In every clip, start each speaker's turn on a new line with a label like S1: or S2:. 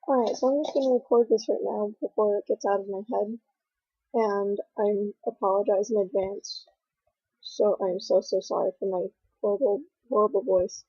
S1: Alright, so I'm just going to record this right now before it gets out of my head, and I apologize in advance. So I'm so sorry for my horrible voice.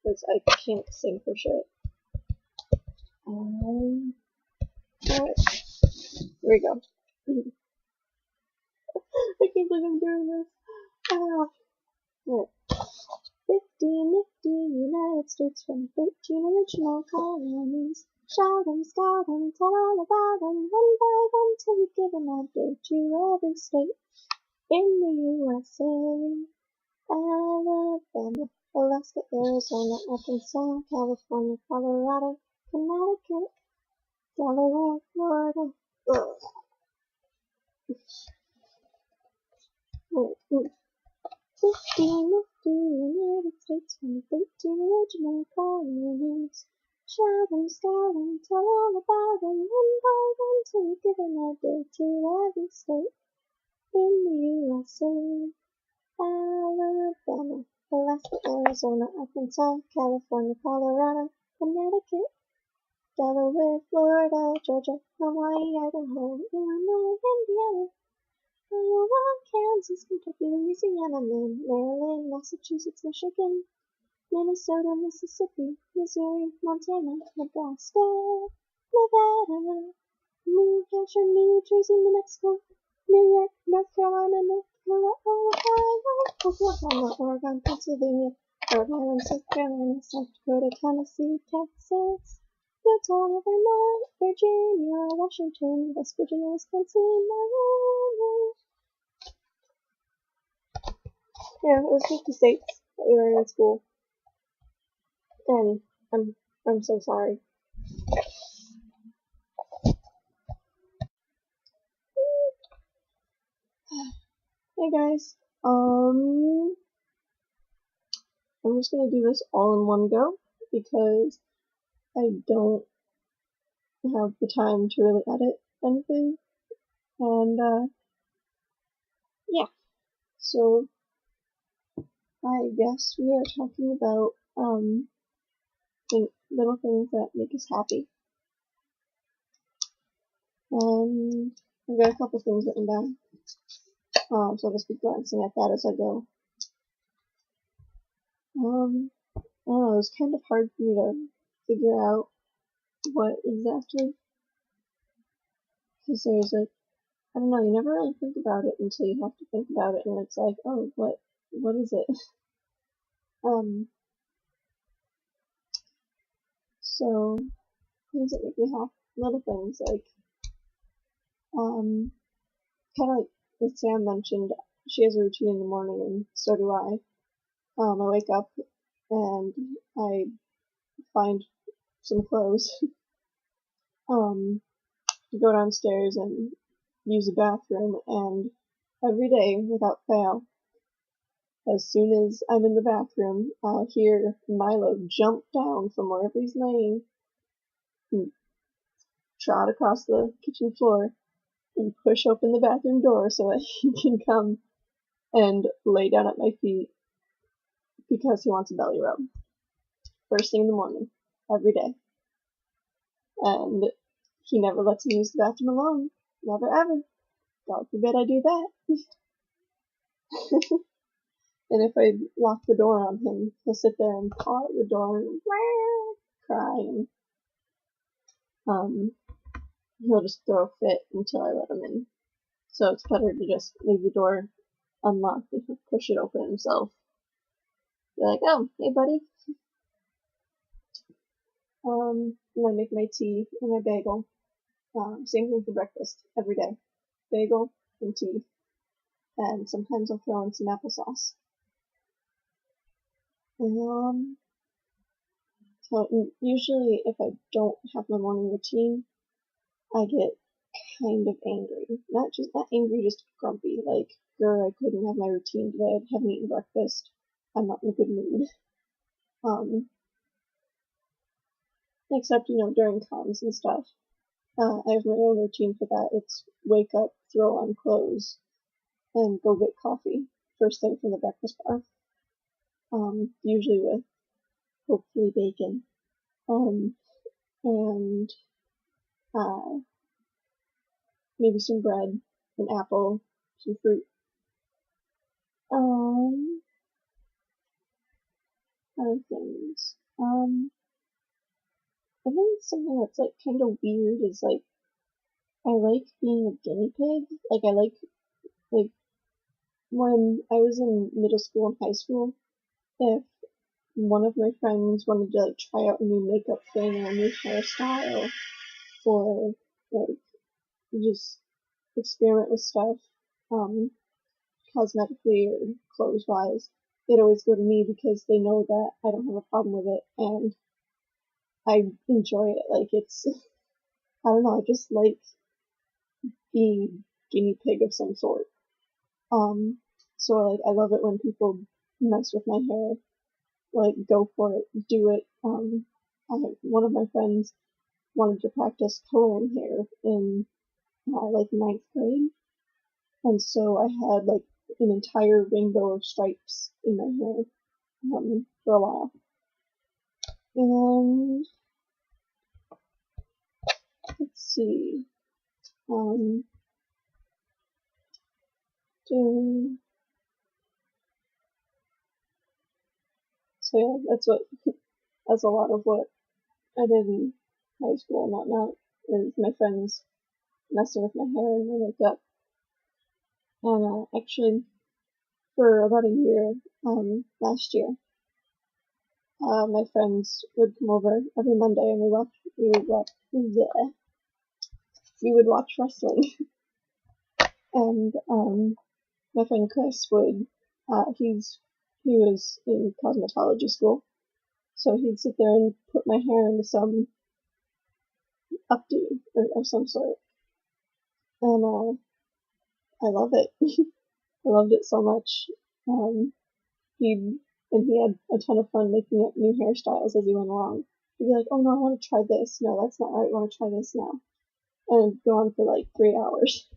S1: Because I can't sing for shit. Alright, here we go. I can't believe I'm doing this. Alright. 50 nifty United States from 13 original colonies. Shout 'em, scout 'em, tell all about 'em, one by one till we give 'em a day to every state in the USA. Alabama, Alaska, Arizona, Arkansas, California, Colorado, Connecticut, Delaware, Florida. Ugh. 50 nifty United States from 13 original colonies. Shout 'em, scout 'em, tell all about 'em, one by one till we give 'em a day to every state in the USA. Alabama, Alaska, Arizona, Arkansas, California, Colorado, Connecticut, Delaware, Florida, Georgia, Hawaii, Idaho, Illinois, Indiana, Iowa, Kansas, Kentucky, Louisiana, Maryland, Massachusetts, Michigan, Minnesota, Mississippi, Missouri, Montana, Nebraska, Nevada, New Hampshire, New Jersey, New Mexico, New York, North Carolina, North Dakota, Ohio, Oklahoma, Oregon, Pennsylvania, Rhode Island, South Carolina, South Dakota, Tennessee, Texas, Utah, Vermont, Virginia, Washington, West Virginia, Wisconsin, Wyoming. Yeah, it was 50 states that we were in school. And I'm so sorry. Hey guys, I'm just gonna do this all in one go because I don't have the time to really edit anything, and yeah, so I guess we are talking about little things that make us happy, and I've got a couple things written down, so I'll just be glancing at that as I go. I don't know, it was kind of hard for me to figure out what exactly, because there's like, I don't know, you never really think about it until you have to think about it, and it's like, oh, what is it? So, things that make me happy, little things like, kind of like as Sam mentioned, she has a routine in the morning, and so do I. I wake up, and I find some clothes, go downstairs and use the bathroom, and every day, without fail, as soon as I'm in the bathroom, I'll hear Milo jump down from wherever he's laying and trot across the kitchen floor and push open the bathroom door so that he can come and lay down at my feet because he wants a belly rub. First thing in the morning, every day. And he never lets me use the bathroom alone. Never ever. God forbid I do that. And if I lock the door on him, he'll sit there and paw at the door and cry, and he'll just throw a fit until I let him in. So it's better to just leave the door unlocked and he'll push it open himself. Be like, oh, hey buddy. And I make my tea and my bagel. Same thing for breakfast every day. Bagel and tea. And sometimes I'll throw in some applesauce. So usually if I don't have my morning routine, I get kind of angry. Not angry, just grumpy. Like, I couldn't have my routine today. I haven't eaten breakfast. I'm not in a good mood. Except, during cons and stuff. I have my own routine for that. It's wake up, throw on clothes, and go get coffee first thing from the breakfast bar. Usually with hopefully bacon. and maybe some bread, an apple, some fruit. Other things. I think something that's like kind of weird is like I like being a guinea pig. Like I like when I was in middle school and high school, if one of my friends wanted to like try out a new makeup thing or a new hairstyle or like just experiment with stuff, cosmetically or clothes wise, they'd always go to me because they know that I don't have a problem with it and I enjoy it. Like it's, I don't know, I just like being guinea pig of some sort. So like I love it when people mess with my hair, like go for it, do it. One of my friends wanted to practice coloring hair in like ninth grade, and so I had like an entire rainbow of stripes in my hair for a while. And let's see, um, so yeah, that's a lot of what I did in high school and whatnot. Is my friends messing with my hair and my makeup. And actually, for about a year, last year, my friends would come over every Monday and we would watch wrestling. And my friend Chris would, he was in cosmetology school, so he'd sit there and put my hair into some updo or of some sort. And I love it. I loved it so much. He had a ton of fun making up new hairstyles as he went along. He'd be like, "Oh no, I want to try this. No, that's not right. I want to try this now," and it'd go on for like 3 hours.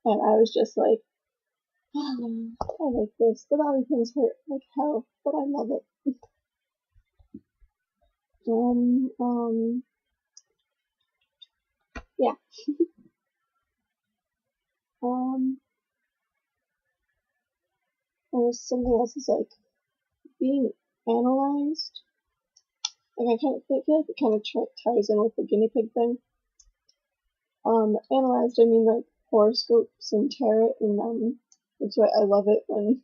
S1: And I was just like, "Oh, I like this. The bobby pins hurt like hell, but I love it." And yeah. Um, there's something else is like being analyzed. Like I kind of feel like it kind of ties in with the guinea pig thing. Analyzed, I mean like horoscopes and tarot, and that's why I love it when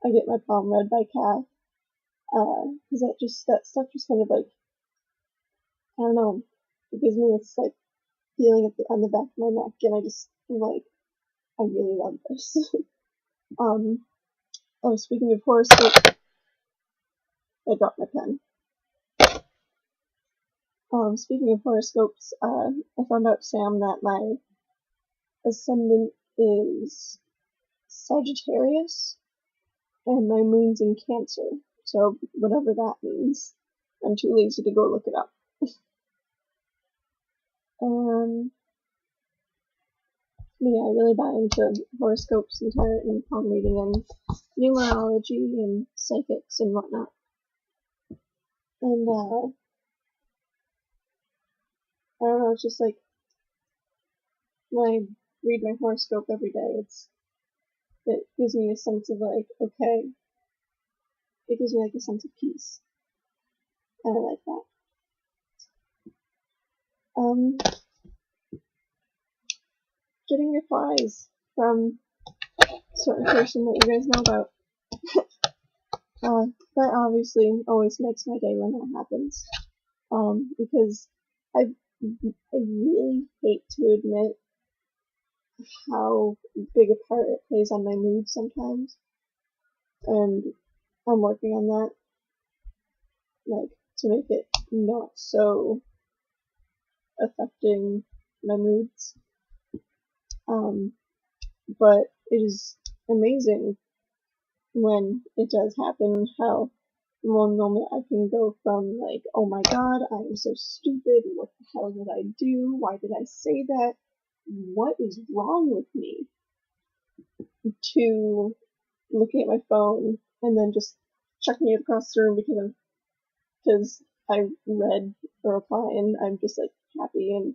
S1: I get my palm read by Kath. Cause that stuff just kind of like, I don't know, it gives me this like feeling on the back of my neck, and I'm like, I really love this. Speaking of horoscopes, I dropped my pen. Speaking of horoscopes, I found out, Sam, that my ascendant is Sagittarius, and my moon's in Cancer, so whatever that means. I'm too lazy to go look it up. Yeah, I really buy into horoscopes and tarot and palm reading and numerology and psychics and whatnot. And I don't know, it's just like when I read my horoscope every day, it gives me a sense of like, okay, it gives me like a sense of peace. And I like that. Getting replies from a certain person that you guys know about. That obviously always makes my day when that happens. Because I really hate to admit how big a part it plays on my mood sometimes. And I'm working on that, like, to make it not so affecting my moods. But it is amazing when it does happen, how in one moment I can go from like, oh my god, I am so stupid, what the hell did I do, why did I say that, what is wrong with me, to looking at my phone and then just chucking it across the room because I read a reply and I'm just like happy and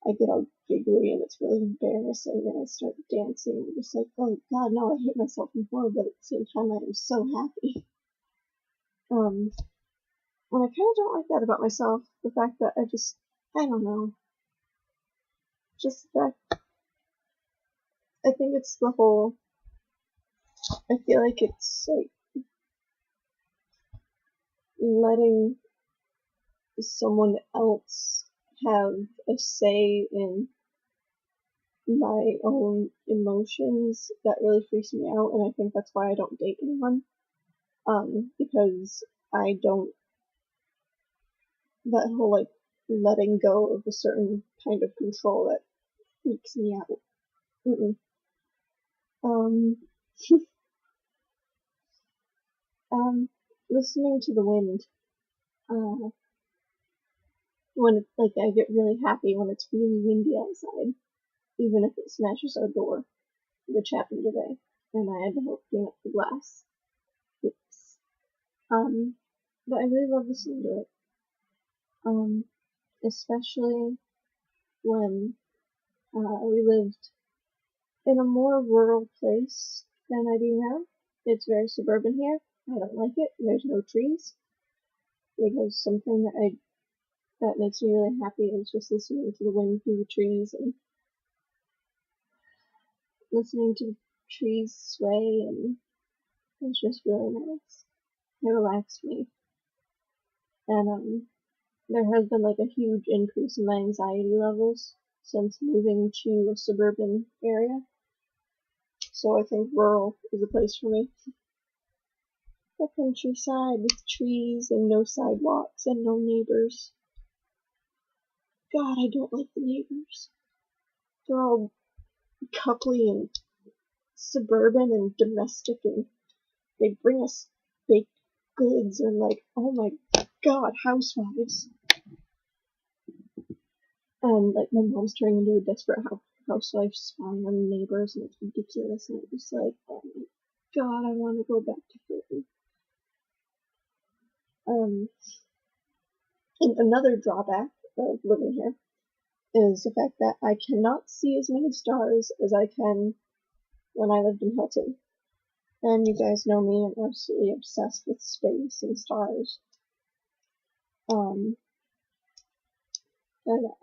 S1: I get all giggly and it's really embarrassing and I start dancing. I'm just like, oh god, no, I hate myself more, but at the same time I am so happy. And I kind of don't like that about myself. The fact that I don't know. Just that, I think it's the whole, I feel like it's like letting someone else have a say in my own emotions that really freaks me out, and I think that's why I don't date anyone. Because I don't, that whole like letting go of a certain kind of control that freaks me out. Mm-mm. Um, Listening to the wind, when it's like I get really happy when it's really windy outside, even if it smashes our door, which happened today, and I had to help clean up the glass. Oops. But I really love listening to it. Especially when we lived in a more rural place than I do now. It's very suburban here. I don't like it. There's no trees. Because something that makes me really happy is just listening to the wind through the trees and listening to the trees sway, and it's just really nice. It relaxed me. And there has been like a huge increase in my anxiety levels since moving to a suburban area. So I think rural is a place for me. The countryside with trees and no sidewalks and no neighbors. God, I don't like the neighbors. They're all coupley and suburban and domestic, and they bring us baked goods and like, oh my god, housewives. And like my mom's turning into a desperate housewife spying on neighbors, and it's ridiculous, and I'm just like, oh my god, I want to go back to Britain. And another drawback of living here is the fact that I cannot see as many stars as I can when I lived in Hilton. And you guys know me, I'm absolutely obsessed with space and stars. And, you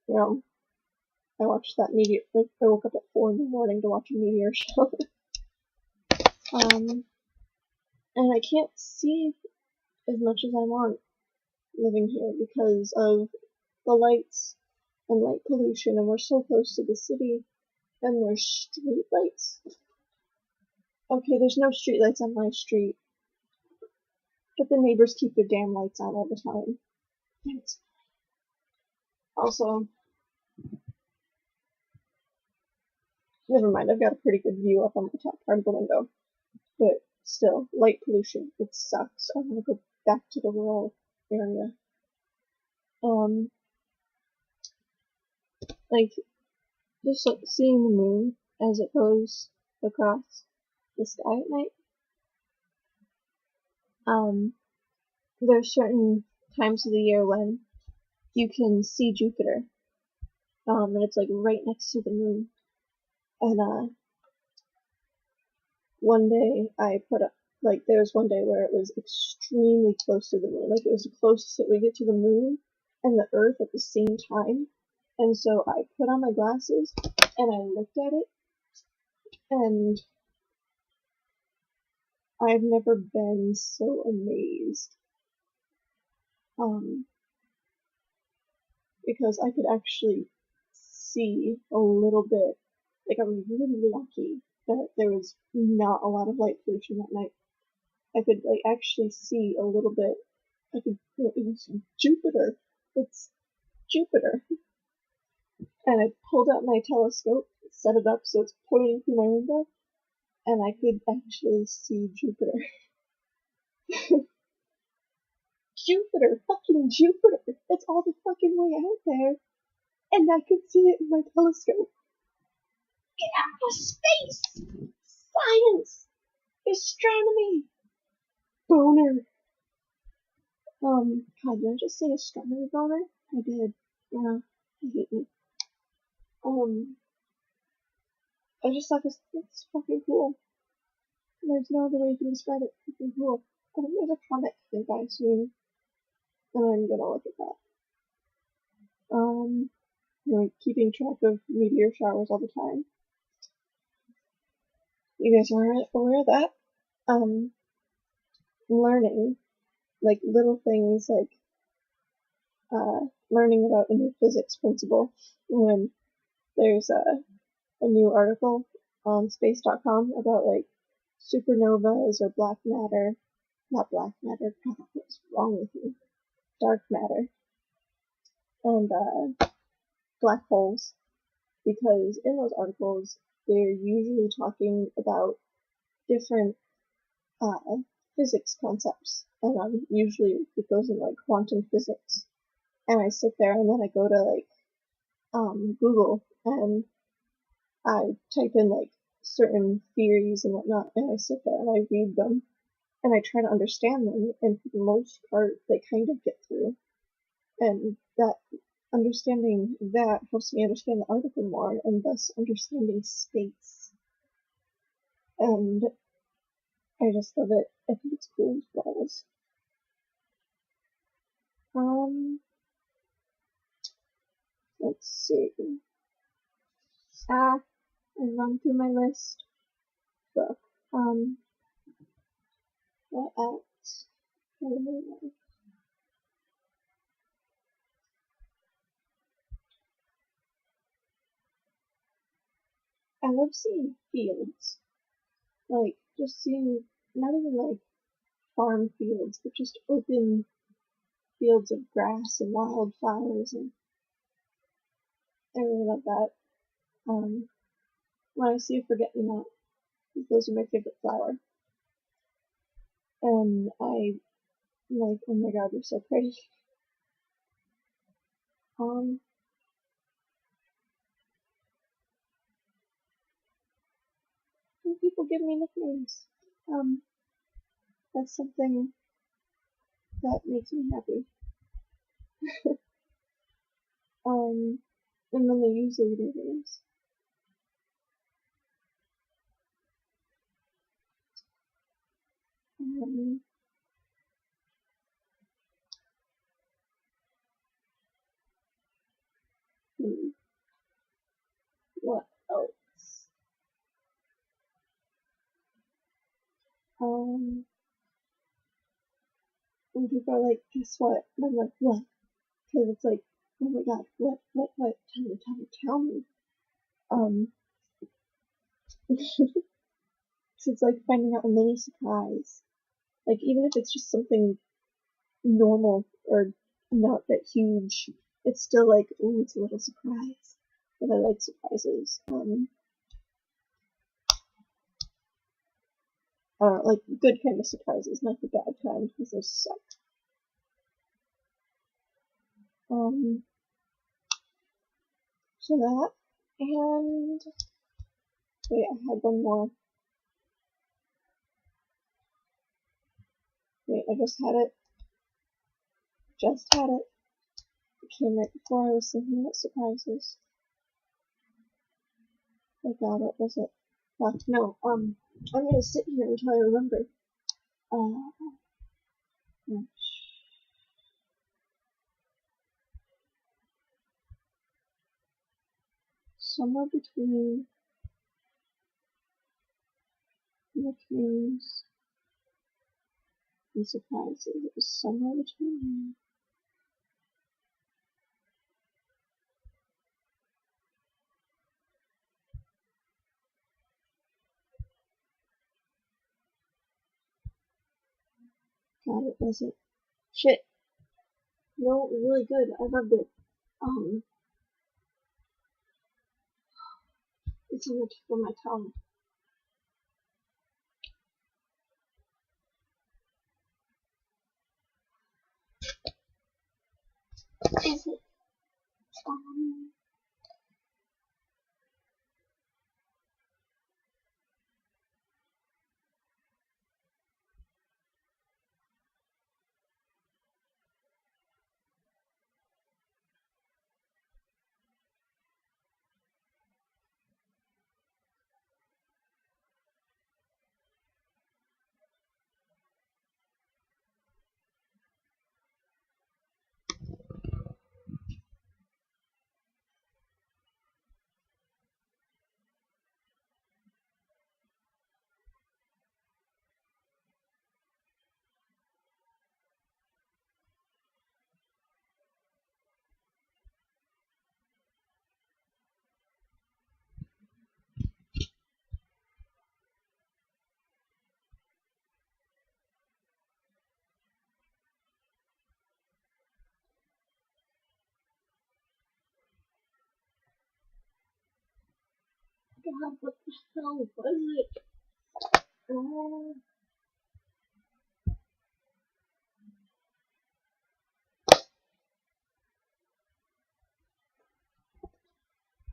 S1: know, I watched that meteor, like, I woke up at 4 in the morning to watch a meteor show. And I can't see as much as I want living here because of the lights and light pollution, and we're so close to the city, and there's street lights. Okay, there's no street lights on my street, but the neighbors keep their damn lights on all the time. Thanks. Also, never mind, I've got a pretty good view up on the top part of the window, but still, light pollution, it sucks. I want to go back to the rural area. Like, just like seeing the moon as it goes across the sky at night. There's certain times of the year when you can see Jupiter, and it's like right next to the moon. And one day I put up, like, there was one day where it was extremely close to the moon, like it was the closest that we get to the moon and the earth at the same time. And so I put on my glasses and I looked at it, and I've never been so amazed. Because I could actually see a little bit, like I was really lucky that there was not a lot of light pollution that night. I could like actually see a little bit. I could, it was Jupiter. It's Jupiter. And I pulled out my telescope, set it up so it's pointing through my window, and I could actually see Jupiter. Jupiter, fucking Jupiter! It's all the fucking way out there, and I could see it in my telescope. Get out of space! Science! Astronomy! Boner! God, did I just say astronomy boner? I did. Yeah, I hate me. I just thought it's fucking cool. There's no other way you can describe it. Fucking cool. I think there's a comic coming by soon, and I'm gonna look at that. Keeping track of meteor showers all the time. You guys are aware of that? Learning, like little things like, learning about a new physics principle when there's a new article on space.com about like supernovas or black matter, not black matter, God, what's wrong with you? Dark matter, and black holes, because in those articles they're usually talking about different physics concepts, and usually it goes in like quantum physics, and I sit there and then I go to like Google and I type in like certain theories and whatnot, and I sit there and I read them and I try to understand them, and for the most part they kind of get through, and that understanding that helps me understand the article more and thus understanding space, and I just love it. I think it's cool as balls. Let's see. I run through my list. Book. What else? I love seeing fields. Like, just seeing, not even like farm fields, but just open fields of grass and wildflowers, and I really love that. When I see a forget-me-not, those are my favorite flower. And I like, oh my god, they're so pretty. Some people give me nicknames. That's something that makes me happy. And then they use their names. What else? When people are like, guess what? And I'm like, what? Because it's like, oh my god, what? Tell me. So it's like finding out a mini surprise. Like, even if it's just something normal or not that huge, it's still like, ooh, it's a little surprise. But I like surprises. Like good kind of surprises, not the bad kind, because those suck. So that, and wait, I had one more. Wait, I just had it. It came right before I was thinking about surprises. Oh god, what was it? No, I'm gonna sit here until I remember. Somewhere between nicknames and surprises. It was somewhere between. God, it wasn't. Shit. No, it was really good. I loved it. It's on the tip of my tongue. Is it? God, what the hell was it? Oh.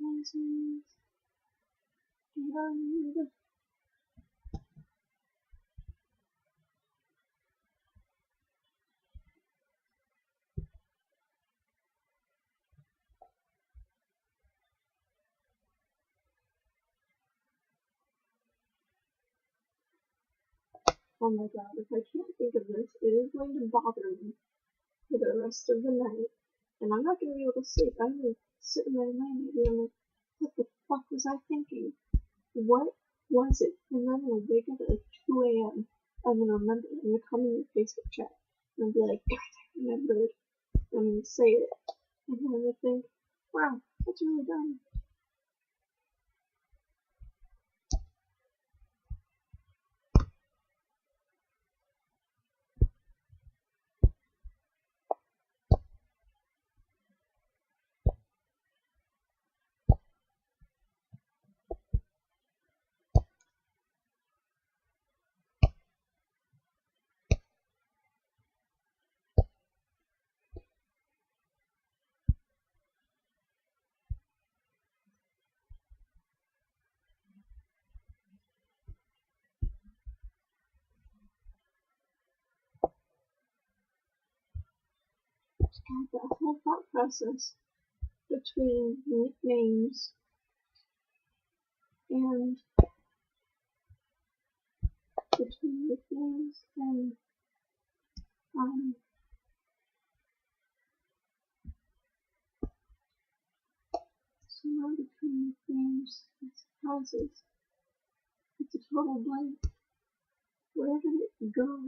S1: And oh my God, if I can't think of this, it is going to bother me for the rest of the night. And I'm not going to be able to sleep. I'm going to sit in my laying and I'm like, what the fuck was I thinking? What was it? And then I'm going to wake up at like 2 a.m. I'm going to remember it. I'm going to come in your Facebook chat and be like, God, I remembered. I'm going to say it. And then I'm going to think, wow, that's really dumb. God, that whole thought process between nicknames and um somewhere between nicknames and surprises. It's a total blank. Where did it go?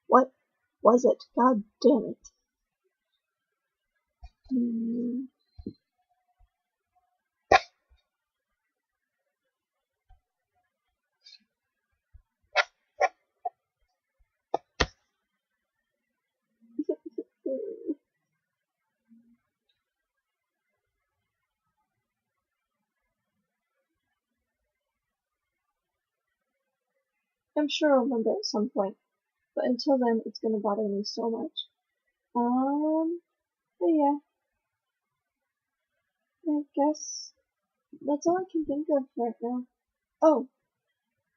S1: What was it? God damn it. I'm sure I'll remember at some point, but until then, it's gonna bother me so much. But yeah, I guess that's all I can think of right now. Oh,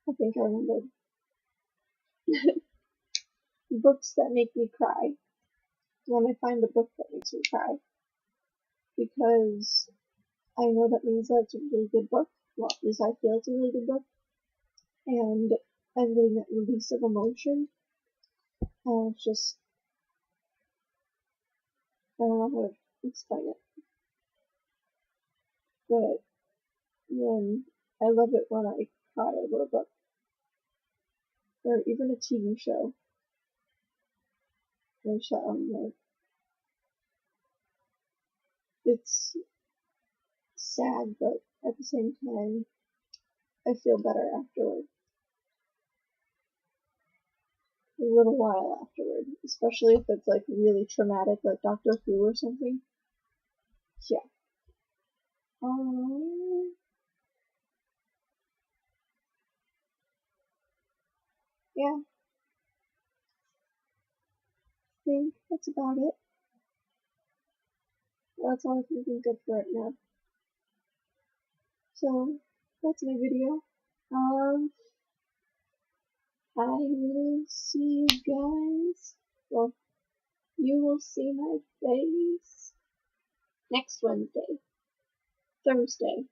S1: I think I remembered. Books that make me cry. When I find a book that makes me cry. Because I know that means that it's a really good book. Well, at least I feel it's a really good book. And I'm getting that release of emotion. And it's just, I don't know how to explain it. But when I love it when I cry over a book. Or even a TV show. Like, it's sad, but at the same time, I feel better afterward. A little while afterward. Especially if it's like really traumatic, like Doctor Who or something. Yeah. Yeah. I think that's about it. That's all I can think of right now. So, that's my video. I will see you guys. Well, you will see my face next Wednesday. Thursday.